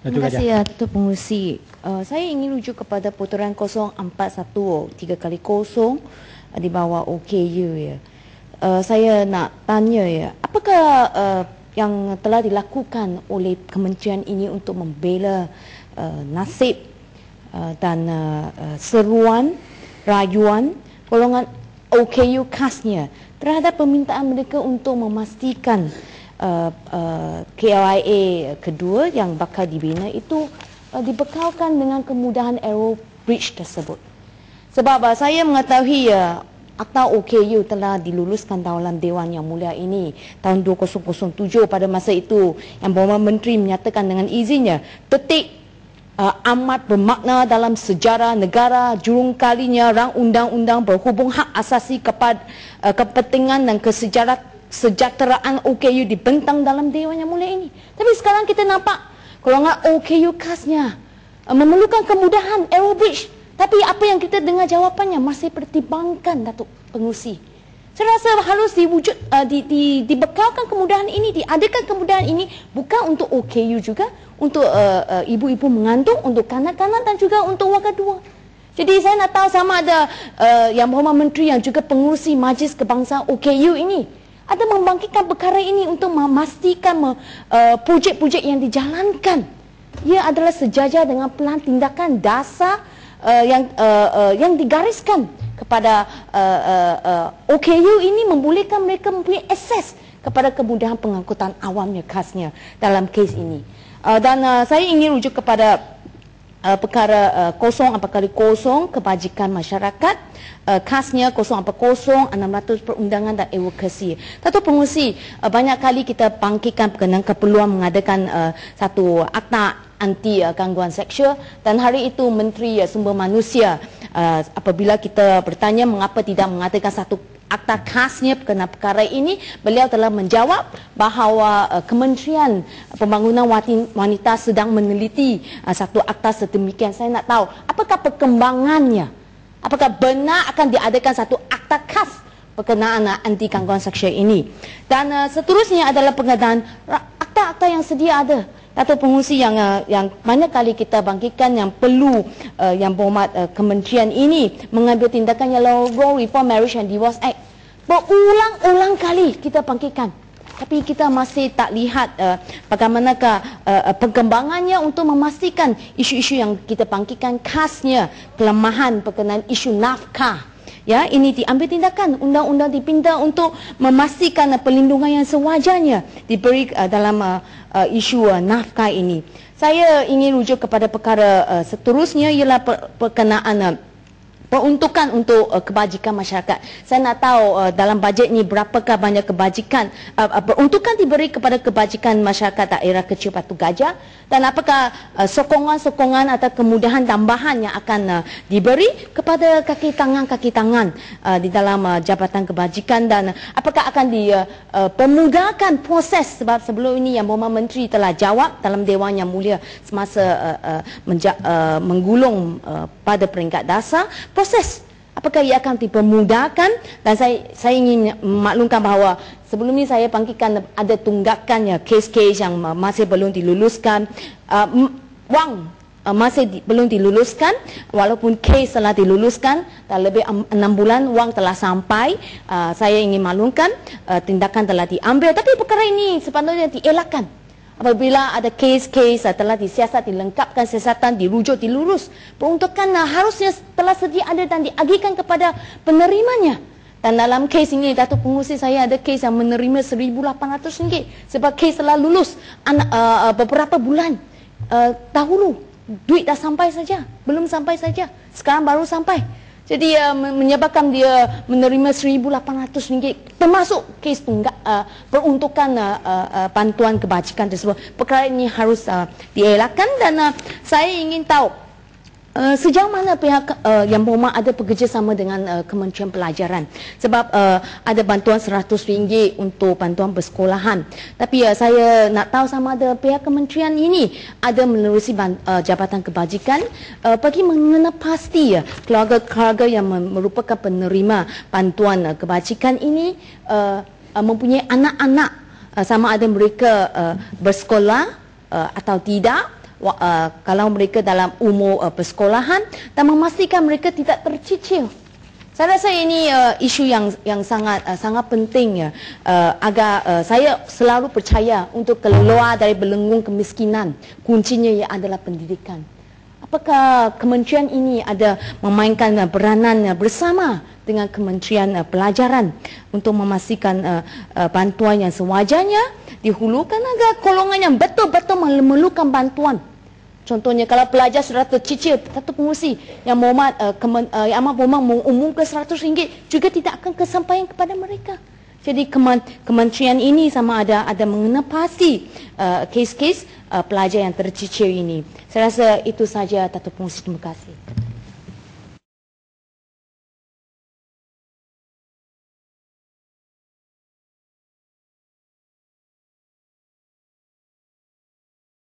Terima kasih ya Tuan Pengerusi. Saya ingin rujuk kepada putaran 041 3x0 di bawah OKU ya. Saya nak tanya ya, apakah yang telah dilakukan oleh kementerian ini untuk membela nasib dan seruan rayuan golongan OKU khasnya terhadap permintaan mereka untuk memastikan KLIA kedua yang bakal dibina itu dibekalkan dengan kemudahan aero bridge tersebut. Sebab saya mengetahui Akta OKU telah diluluskan dalam Dewan Yang Mulia ini tahun 2007. Pada masa itu Yang Berhormat Menteri menyatakan dengan izinnya detik amat bermakna dalam sejarah negara, jurung kalinya rang undang-undang berhubung hak asasi kepada kepentingan dan kesejahteraan OKU dibentang dalam Dewan Yang Mulia ini. Tapi sekarang kita nampak golongan OKU khasnya memerlukan kemudahan aero bridge. Tapi apa yang kita dengar jawapannya masih pertimbangkan, Datuk Pengerusi. Saya rasa harus dibekalkan kemudahan ini, diadakan kemudahan ini bukan untuk OKU juga, untuk ibu-ibu mengandung, untuk kanak-kanak dan juga untuk warga dua. Jadi saya nak tahu sama ada Yang Berhormat Menteri yang juga pengurusi Majlis Kebangsaan OKU ini ada membangkitkan perkara ini untuk memastikan projek-projek yang dijalankan ia adalah sejajar dengan pelan tindakan dasar yang digariskan kepada OKU ini, membolehkan mereka mempunyai akses kepada kemudahan pengangkutan awamnya khasnya dalam kes ini. Dan saya ingin rujuk kepada perkara 040 kebajikan masyarakat, khasnya 040 600 perundangan dan advokasi. Datuk Pengerusi, banyak kali kita bangkitkan berkenaan keperluan mengadakan satu akta anti gangguan seksual, dan hari itu Menteri Sumber Manusia apabila kita bertanya mengapa tidak mengadakan satu akta khasnya berkenaan perkara ini, beliau telah menjawab bahawa Kementerian Pembangunan Wanita sedang meneliti satu akta sedemikian. Saya nak tahu apakah perkembangannya, apakah benar akan diadakan satu akta khas berkenaan anti gangguan seksual ini. Dan seterusnya adalah pengadaan akta-akta yang sedia ada. Datuk Pengerusi, yang banyak kali kita bangkitkan yang perlu Yang Berhormat Kementerian ini mengambil tindakan ialah Law Reform Marriage and Divorce Act. Berulang-ulang kali kita bangkitkan, tapi kita masih tak lihat bagaimanakah perkembangannya untuk memastikan isu-isu yang kita bangkitkan, khasnya kelemahan berkenaan isu nafkah. Ya, ini diambil tindakan, undang-undang dipinta untuk memastikan perlindungan yang sewajarnya diberi dalam isu nafkah ini. Saya ingin rujuk kepada perkara seterusnya ialah berkenaan peruntukan untuk kebajikan masyarakat. Saya nak tahu dalam bajet ni berapakah banyak kebajikan peruntukan diberi kepada kebajikan masyarakat daerah kecil Batu Gajah, dan apakah sokongan-sokongan atau kemudahan tambahan yang akan diberi kepada kaki tangan di dalam Jabatan Kebajikan, dan apakah akan dipermudahkan proses, sebab sebelum ini Yang Berhormat Menteri telah jawab dalam Dewan Yang Mulia semasa menggulung pada peringkat dasar proses, apakah ia akan dipermudahkan. Dan saya ingin memaklumkan bahawa sebelum ini saya bangkitkan ada tunggakan kes-kes yang masih belum diluluskan, wang masih belum diluluskan, walaupun kes telah diluluskan dan lebih 6 bulan wang telah sampai. Saya ingin maklumkan tindakan telah diambil, tapi perkara ini sepatutnya dielakkan. Apabila ada kes-kes telah disiasat, dilengkapkan siasatan, dirujuk, dilurus, peruntukan harusnya telah sedia ada dan diagihkan kepada penerimanya. Dan dalam kes ini, Datuk Pengerusi, saya ada kes yang menerima RM1,800 sebab kes telah lulus beberapa bulan dahulu. Duit dah sampai saja, belum sampai saja, sekarang baru sampai. Jadi menyebabkan dia menerima RM1,800 termasuk kes peruntukan bantuan kebajikan tersebut. Perkara ini harus dielakkan, dan saya ingin tahu sejauh mana pihak Yang Berhormat ada bekerjasama dengan Kementerian Pelajaran, sebab ada bantuan RM100 untuk bantuan bersekolahan. Tapi saya nak tahu sama ada pihak kementerian ini ada menerusi Jabatan Kebajikan bagi mengenal pasti keluarga-keluarga yang merupakan penerima bantuan kebajikan ini mempunyai anak-anak, sama ada mereka bersekolah atau tidak, kalau mereka dalam umur persekolahan dan memastikan mereka tidak tercicil. Saya rasa ini isu yang sangat penting ya. Agar saya selalu percaya untuk keluar dari belenggu kemiskinan, kuncinya adalah pendidikan. Apakah kementerian ini ada memainkan peranan bersama dengan Kementerian Pelajaran untuk memastikan bantuan yang sewajarnya dihulukan agar golongan yang betul-betul memerlukan bantuan. Contohnya kalau pelajar sudah tercicil, satu pengurusi yang amat berhormat mengumumkan RM100 juga tidak akan kesampaian kepada mereka. Jadi kementerian ini sama ada mengenapasi kes-kes pelajar yang tercicil ini. Saya rasa itu saja, Datuk Pengerusi. Terima kasih.